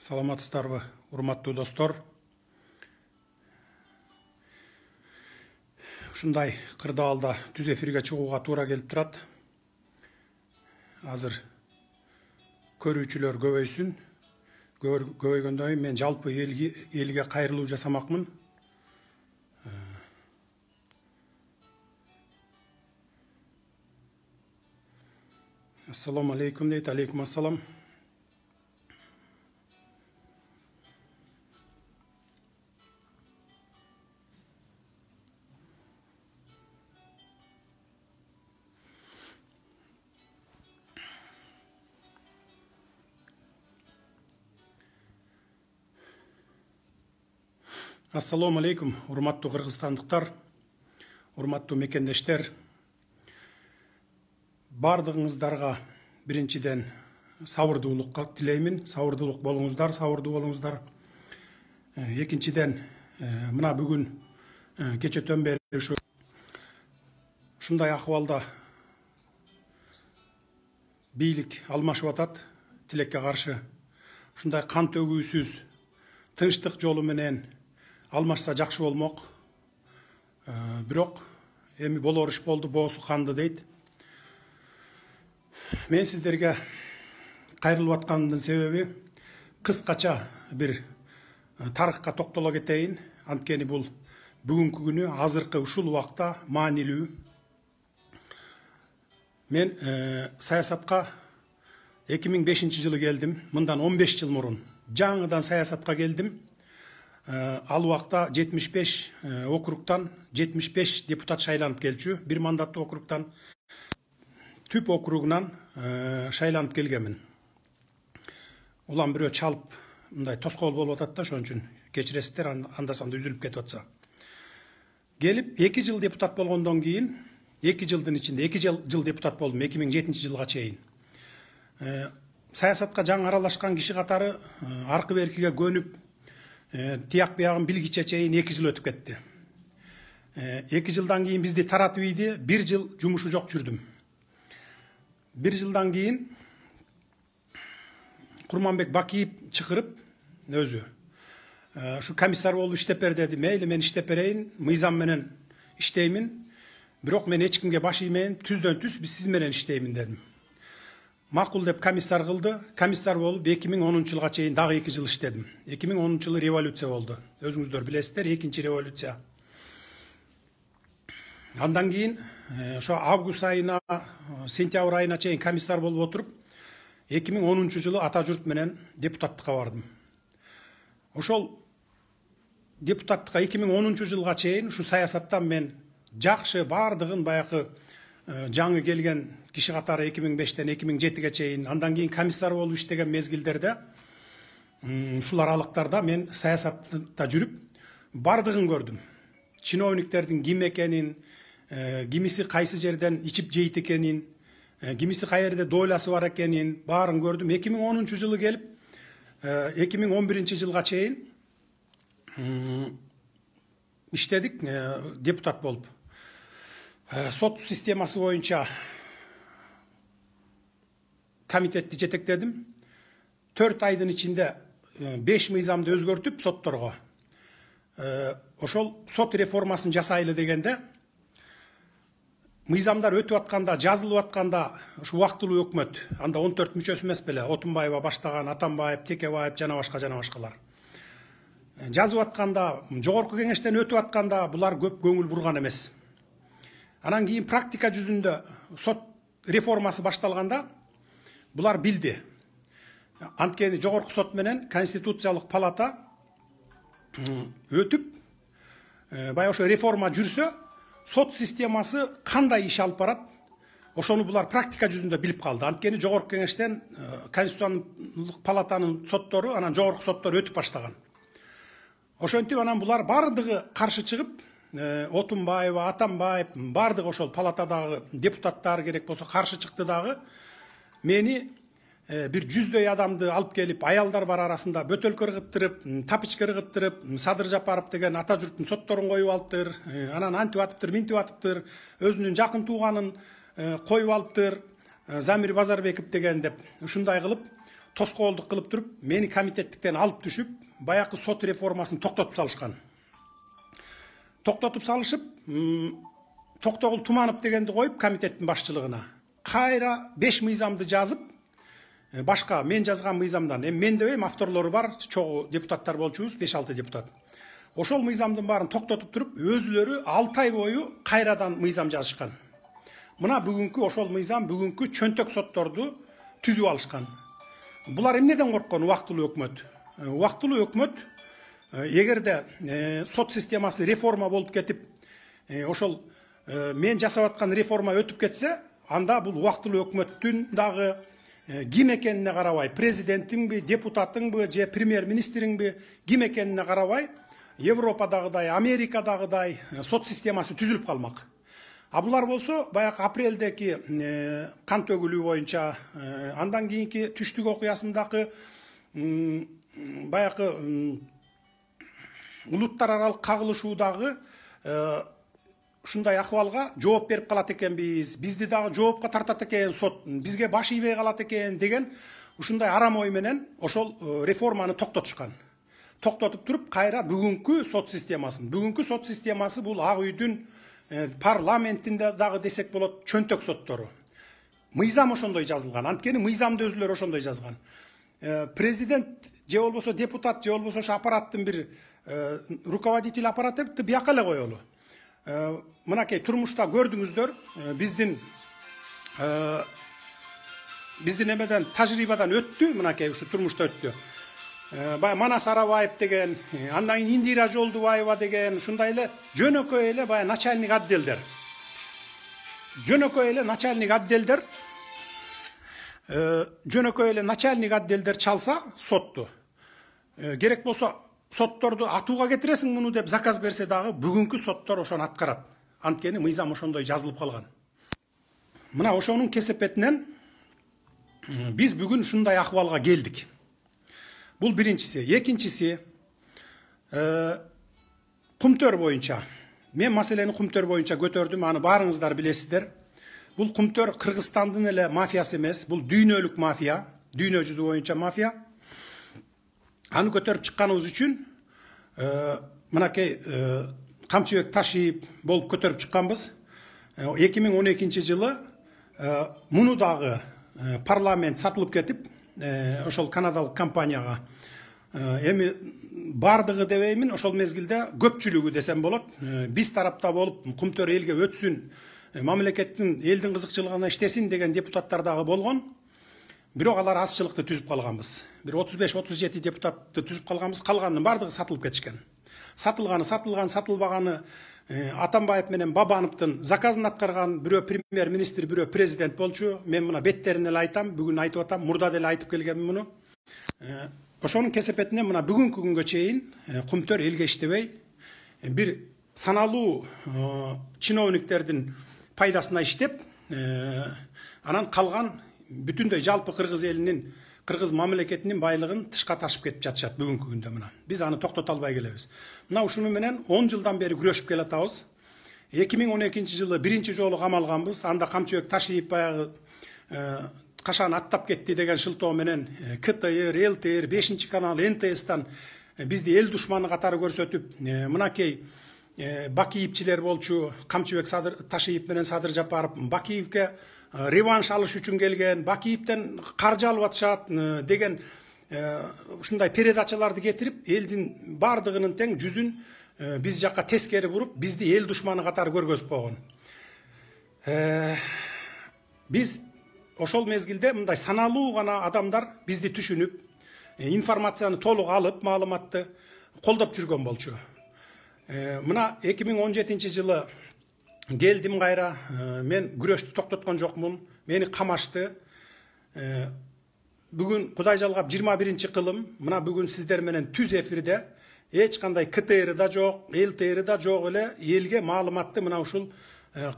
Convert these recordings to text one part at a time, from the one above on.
Саламатсыздарбы, урматтуу достор. Ушундай кырдаалда түз эфирге чыгууга туура келип турат. Азыр көрүүчүлөр көбөйсүн. Көбөйгөндөн кийин мен жалпы элге кайрылуу жасамакмын. Ассаламу алейкум дейт. Алейкум ассалам. Ассаламу алейкум, урматтуу кыргызстандыктар, урматтуу мекендештер. Бардыгыңыздарга биринчиден сабырдуулукка тилеймин. Сабырдуулук болуңуздар, сабырдуу болуңуздар. Экинчиден, мына бүгүн кечетен бери ушундай акыбалда бийлик алмашып атат, тилекке каршы. Ушундай кан төгүүсүз тынчтык жолу менен алмашса жакшы болмок. Бирок эми болор иш болду, боосу канды дейт. Мен сиздерге кайрылып аткандын себеби кыскача бир тарыхка токтоло кетейин. Анткени бул бүгүнкү күнү азыркы ушул убакта маанилүү. Мен саясатка 2005-жылы келдим. Мындан 15 жыл мурун жаңыдан саясатка келдим. Ал убакта 75 округтан 75 депутат шайланып келчү. Бир мандаттуу округтан түп округунан шайланып келгенмин. Улам бирөө чалып мындай тоскоол болуп атат да, ошон үчүн кечиресиздер, анда-санда үзүлүп кетип атса. Келип 2 жыл депутат болгондон кийин, 2 жылдын ичинде 2 жыл депутат болдум 2007-жылга чейин. Саясатка жаңы аралашкан киши катары аркы беркиге көнүп, тияк биягын билгиче чейин 2 жыл өтүп кетти. 2 жылдан кийин бизди таратып ийди, 1 жыл жумушу жок жүрдүм. 1 жылдан кийин Курманбек Бакиев чакырып өзү ушу комиссар болуп иштеп бер деди. Мейли, мен иштеп берейин, мыйзам менен иштеймин. Бирок мен эч кимге баш иймейин, түздөн түз биз сиз менен иштеймин дедим. Макул деп комиссар кылды. Комиссар болуп 2010-жылга чейин дагы 2 жыл иштедим. 2010-жылы революция болду. Өзүңүздөр билесиздер, экинчи революция. Андан кийин ошо август айына, сентябрь айына чейин комиссар болуп отуруп, 2010-жылы ата журт менен депутаттыкка бардым. Ошол депутаттыкка 2010-жылга чейин ушу саясаттан мен жакшы бардыгын баягы жаңы келген киши катары 2005-тен 2007-ге чейин, андан кийин комиссар болуп иштеген мезгилдерде, ушул аралыктарда мен саясатта жүрүп бардыгын көрдүм. Чиновниктердин ким экенин, кимиси кайсы жерден ичип жейт экенин, кимиси кай жерде дойласы бар экенин баарын көрдүм. 2010-жылы келип 2011-жылга чейин иштедик депутат болуп. Сот системасы боюнча комитетти жетектедим. 4 айдын ичинде 5 мыйзамды өзгөртүп сотторго. Ошол сот реформасын жасайлы дегенде, мыйзамдар өтүп атканда, жазылып атканда, ушу убактылуу өкмөт, анда 14 мүчөсү эмес беле, Отунбаева баштаган, Атамбаев, Текебаев жана башкалар. Жазып атканда, жогорку кеңештен өтүп атканда булар көп көңүл бурган эмес. Анан кийин практика жүзүндө сот реформасы башталганда булар билди. Анткени жогорку сот менен Конституциялык палата өтүп, бай ошо реформа жүрсө, сот системасы кандай иш алып барат, ошону булар практика жүзүндө билип калды. Анткени жогорку кеңештен Конституциялык палатанын соттору, анан жогорку соттор өтүп баштаган. Ошентип анан булар бардыгы каршы чыгып, Отунбаева, Атамбаев, бардыгы ошол палатадагы депутаттар керек болсо каршы чыкты дагы. Мени бир 100дөй адамды алып келип, аялдар бар арасында бөтөлкө ыргыттырып, тапичка ыргыттырып, Садыр Жапаров деген ата журттун сотторун коюп алыптыр, анан антип атыптыр, минтип атыптыр, өзүнүн жакын тууганын коюп алыптыр, Замир Базарбеков деген деп ушундай кылып тоскоолдук кылып туруп мени комитеттиктен алып түшүп баягы сот реформасын токтотуп салышкан. Токтотуп салышып, Токтогул Туманов дегенди коюп комитеттин башчылыгына кайра 5 мыйзамды жазып, башка мен жазган мыйзамдан, мен деп авторлору бар, чогуу депутаттар болчубуз, 5-6 депутат. Ошол мыйзамдын баарын токтотуп туруп, өзүлөрү 6 ай бою кайрадан мыйзам жазышкан. Мына бүгүнкү ошол мыйзам бүгүнкү чөнтөк сотторду түзүп алышкан. Булар эмнеден корккон? Убактылуу өкмөт. Убактылуу өкмөт эгерде сот системасы реформа болуп кетип, ошол мен жасап аткан реформа өтүп кетсе, анда бул убактылуу өкмөттүн дагы ким экенине карабай, президентиңби, депутатыңбы же премьер-министриңби, ким экенине карабай, Европадагыдай, Америкадагыдай сот системасы түзүлүп калмак. А булар болсо баягы апрелдеки кан төгүлүү боюнча, андан кийинки түштүк окуясындагы баягы улуттар аралык кагылышуудагы ушундай акыбалга жооп берип калат экенбиз, бизди дагы жоопко тартат экен сот, бизге баш ийбей калат экен деген ушундай арам ой менен ошол реформаны токтотушкан. Токтотуп туруп кайра бүгүнкү сот системасын. Бүгүнкү сот системасы бул Ак үйдүн парламентинде дагы десек болот чөнтөк соттору. Мыйзам ошондой жазылган. Анткени мыйзамды өзүлөрү ошондой жазган. Президент же болбосо депутат же болбосо ошо аппараттын бир руководитель аппараты бияка эле коелу. Мынакей турмушта көрдүңүздөр, биздин эмеден тажрыйбадан өттү, мынакей ушу турмушта өттү. Бая Манас Арабаев деген, андан кийин Индира Жолдубаева деген, ушундай эле жөнөкөй эле бая начальник отделдер. Жөнөкөй эле начальник отделдер чалса сотту. Керек болсо сотторду атууга кетиресиң муну деп заказ берсе дагы бүгүнкү соттор ошону аткарат. Анткени мыйзам ошондой жазылып калган. Мына ошонун кесепетинен биз бүгүн ушундай акыбалга келдик. Бул биринчиси. Экинчиси, Кумтөр боюнча. Мен маселени Кумтөр боюнча көтөрдүм, аны баарыңыздар билесиздер. Бул Кумтөр Кыргызстандын эле мафиясы эмес, бул дүйнөлүк мафия, дүйнө жүзү боюнча мафия. Аны көтөрүп чыкканыбыз үчүн мынакей Камчыбек Ташиев болуп көтөрүп чыкканбыз. 2012-жылы муну дагы парламент сатылып кетип, ошол канадалык компанияга. Эми бардыгы дебеймин, ошол мезгилде көпчүлүгү десем болот. Биз тарапта болуп, Кумтөр элге өтсүн, мамлекеттин элдин кызыкчылыгына иштесин деген депутаттар дагы болгон. Бирок алар азчылыкты түзүп калганбыз. Бир 35-37 депутатты түзүп калганбыз, калганын бардыгы сатылып кетишкен. Сатылбаганы Атамбаев менен Бабановдун заказын аткарган, бирөө премьер-министр, бирөө президент болчу. Мен мына беттерин эле айтам, бүгүн айтып атам, мурда деле айтып келгенмин муну. Ошонун кесепетинен мына бүгүнкү күнгө чейин Кумтөр элге иштебей, бир саналуу чиновниктердин пайдасына иштеп, анан калган бүтүндөй жалпы кыргыз элинин, кыргыз мамлекетинин байлыгын тышка ташып кетип жатышат бүгүнкү күндө мына. Биз аны токтото албай келебиз. Мына ушуну менен 10 жылдан бери күрөшүп келатабыз. 2012-жылы биринчи жолу камалганбыз. Анда Камчыбек Ташиев баягы кашан аттап кетти деген шылтоо менен КТР, ЛТР, 5-канал, НТСтан бизди эл душманы катары көрсөтүп, мынакей Бакиевчилер болчу, Камчыбек Ташиев менен Садыр Жапаров Бакиевке реванш алыш үчүн келген, Бакиевден каржы алып атышат деген ушундай передачаларды кетирип, элдин бардыгынын тең жүзүн биз жакка тескери буруп, бизди эл душманы катары көргөзүп койгон. Биз ошол мезгилде мындай саналуу гана адамдар бизди түшүнүп, информацияны толук алып, маалыматты колдоп жүргөн болчу. Мына 2017-жылы келдим кайра, мен күрөштү токтоткон жокмун, мени камашты. Бүгүн Кудай жалгап 21-кылым, мына бүгүн сиздер менен түз эфирде эч кандай КТР да жок, ЛТР да жок эле элге маалыматты мына ушул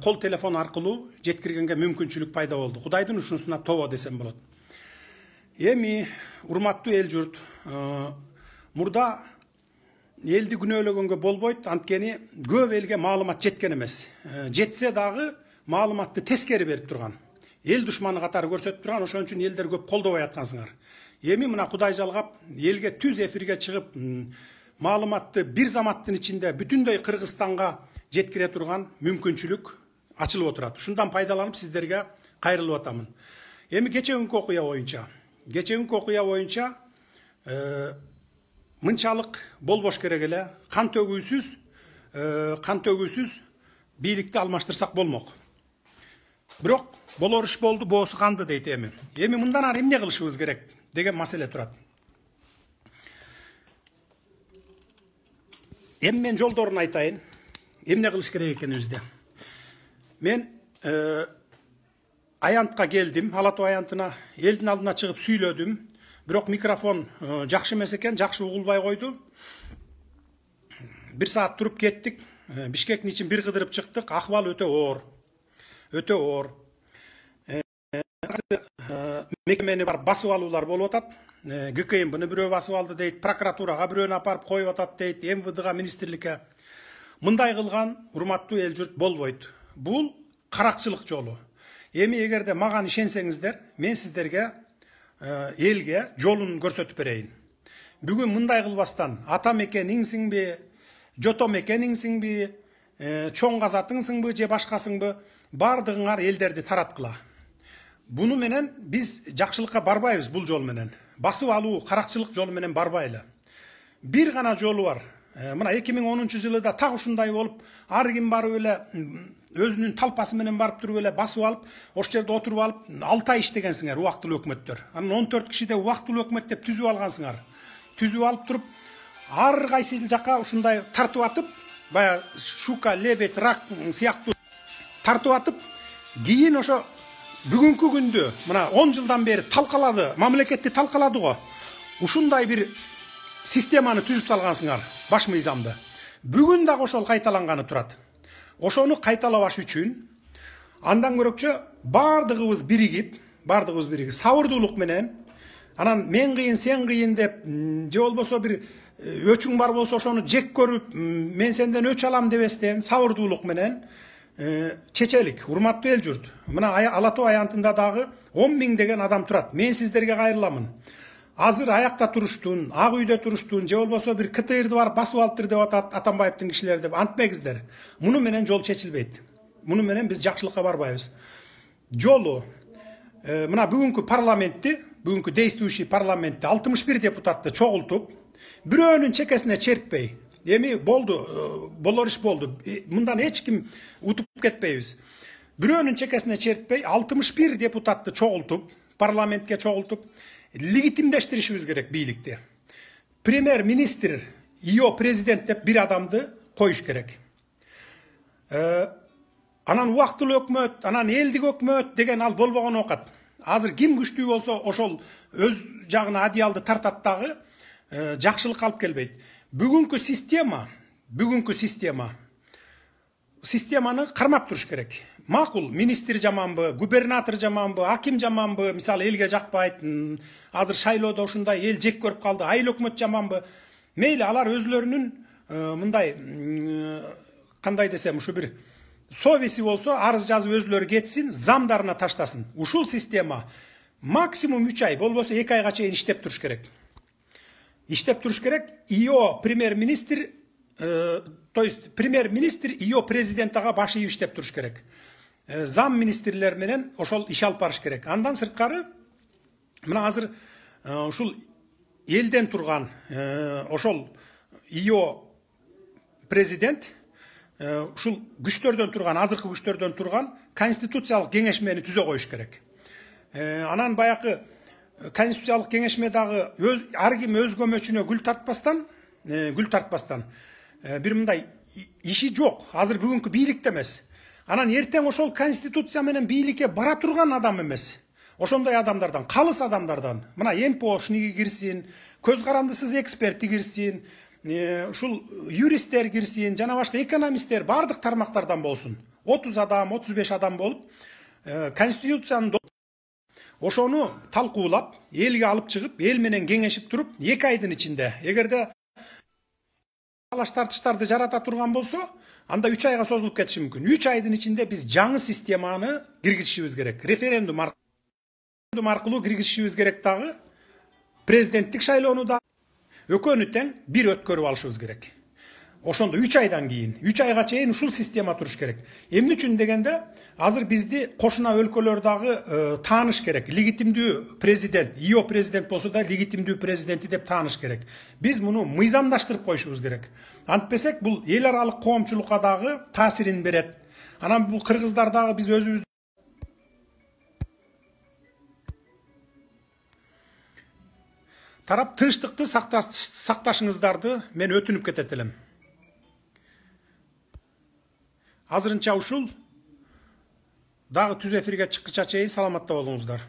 кол телефон аркылуу жеткиргенге мүмкүнчүлүк пайда болду. Кудайдын ушунусуна тобо десем болот. Эми урматтуу эл журт, мурда элди күнөөлөгөнгө болбойт, анткени көп элге маалымат жеткен эмес. Жетсе дагы маалыматты тескери берип турган. Эл душманы катары көрсөтүп турган, ошон үчүн элдер көп колдобой аткансыңар. Эми мына Кудай жалгап, элге түз эфирге чыгып, маалыматты бир заматтын ичинде бүтүндөй Кыргызстанга жеткире турган мүмкүнчүлүк ачылып отурат. Ушундан пайдаланып сиздерге кайрылып атамын. Эми кечеүнкү окуя боюнча мынчалык болбош керек эле, кан төгүүсүз бийликти алмаштырсак болмок. Бирок болор иш болду, боосу канды дейт эми. Эми мындан ары эмне кылышыбыз керек деген маселе турат. Эми мен жолдорун айтайын. Эмне кылыш керек экенибизди. Мен аянтка келдим, Ала Тоо аянтына, элдин алдына чыгып сүйлөдүм. Бирок микрофон жакшы эмес экен, жакшы угулбай койду. Бир саат туруп кеттик. Бишкектин ичин бир кыдырып чыктык. Акыбал өтө оор. Мекемени бар басып алуулар болуп атат. ГКМБны бирөө басып алды дейт, прокуратурага бирөөнү апарып коюп атат дейт, МВДга, министрликке. Мындай кылган, урматтуу эл журт, болбойт. Бул каракчылык жолу. Эми эгерде мага ишенсеңиздер, мен сиздерге элге жолун көрсөтүп берейин. Бүгүн мындай кылбастан ата мекениңсиңби, жото мекениңсиңби, чоң казатыңсыңбы же башкасыңбы, бардыгыңар элдерди тараткыла. Буну менен биз жакшылыкка барбайбыз. Бул жол менен басып алуу, каракчылык жолу менен барбайлы. Бир гана жолу бар. Мына 2010 да так ушундай болуп, ар ким барып эле өзүнүн талпасы менен барып туруп эле басып алып, ошол жерде отуруп алып 6 ай иштегенсиңер, убактылуу өкмөттөр. Анан 14 кишиде убактылуу өкмөт деп түзүп алгансыңар. Түзүп алып туруп, ар кайсы жака ушундай тартып атып, бая шука, лебедь, рак сыяктуу тартып атып, кийин ошо бүгүнкү күндө мына 10 жылдан бери талкалады, мамлекетти талкалады го. Ушундай бир системаны түзүп салгансыңар, баш мыйзамды. Бүгүн дагы ошол кайталанганы турат. Ошону кайталабаш үчүн андан көрөкчө бардыгыбыз биригип, сабырдуулук менен, анан мен кыйын, сен кыйын деп, же болбосо бир өчүң бар болсо ошону жек көрүп, мен сенден өч алам дебестен, сабырдуулук менен чечелик. Урматтуу эл журт. Мына Ала Тоо аянтында дагы 10 000 деген адам турат. Мен сиздерге кайрыламын. Азыр аякта туруштун, ак үйдө туруштун, же болбосо бир КТРди барып басып алыптыр деп атат Атамбаевдин кишилери деп антпеңиздер. Муну менен жол чечилбейт. Муну менен биз жакшылыкка барбайбыз. Жолу мына бүгүнкү парламентти, бүгүнкү действующий парламентти 61 депутатты чогултуп, бирөөнүн чекесине чертпей, эми болду, болор иш болду. Мындан эч ким утуп кетпейбиз. Бирөөнүн чекесине чертпей 61 депутатты чогултуп, парламентке чогултуп, легитимдештиришибиз керек бийликти. Премьер-министр, ИО президент деп бир адамды коюш керек. Анан убактылуу өкмөт, анан элдик өкмөт деген ал болбогон окат. Азыр ким күчтүү болсо ошол өз жагына адыялды тартат дагы жакшылык алып келбейт. Бүгүнкү системаны кармап туруш керек. Макул, министр жаманбы, губернатор жаманбы, аким жаманбы, мисалы элге жакпайт, азыр шайлоодо ушундай эл жек көрүп калды, айыл өкмөт жаманбы. Мейли, алар өзлөрүнүн мындай кандай десем, ушу бир совеси болсо, арыз жазып өзлөрү кетсин, замдарына таштасын. Ушул система максимум 3 ай, болбосо 2 айга чейин иштеп туруш керек. ИО премьер-министр, то есть премьер-министр ИО президентага баш ийип иштеп туруш керек. Зам министрлер менен ошол иш алып барыш керек. Андан сырткары, мына азыр ушул элден турган ошол ИО президент ушул күчтөрдөн турган, азыркы күчтөрдөн турган конституциялык кеңешмени түзө коюш керек. Анан баякы конституциялык кеңешме дагы ар ким өз көмөчүнө гүл тартпастан бир мындай иши жок. Азыр бүгүнкү бийликте эмес. Анан эртең ошол конституция менен бийликке бара турган адам эмес. Ошондой адамдардан, калыс адамдардан, мына МПОшники кирсин, көз карандысыз эксперти кирсин, ушул юристтер кирсин, жана башка экономисттер бардык тармактардан болсун. 30 адам, 35 адам болуп, конституциянын ошону талкуулап, элге алып чыгып, эл менен кеңешип туруп, 2 айдын ичинде, эгерде талаш тартыштарды жарата турган болсо, анда 3 айга созулуп кетиши мүмкүн. 3 айдын ичинде биз жаңы системаны киргизишибиз керек. Референдум аркылуу киргизишибиз керек дагы. президенттик шайлоону да экөөнү тең бир өткөрүп алышыбыз керек. Ошондо 3 айдан кийин, 3 айга чейин ушул система туруш керек. Эмне үчүн дегенде, азыр бизди кошуна өлкөлөр дагы тааныш керек. Легитимдүү президент, ИО президент болсо да легитимдүү президенти деп тааныш керек. Биз муну мыйзамдаштырып коюшубуз керек. Антпесек бул эл аралык коомчулукка дагы таасирин берет. Анан бул кыргыздар дагы биз өзүбүз тарап тынчтыкты сакташыңыздарды мен өтүнүп кетет элем. Азырынча ушул. Дагы түз эфирге чыккыча чейин саламатта болуңуздар.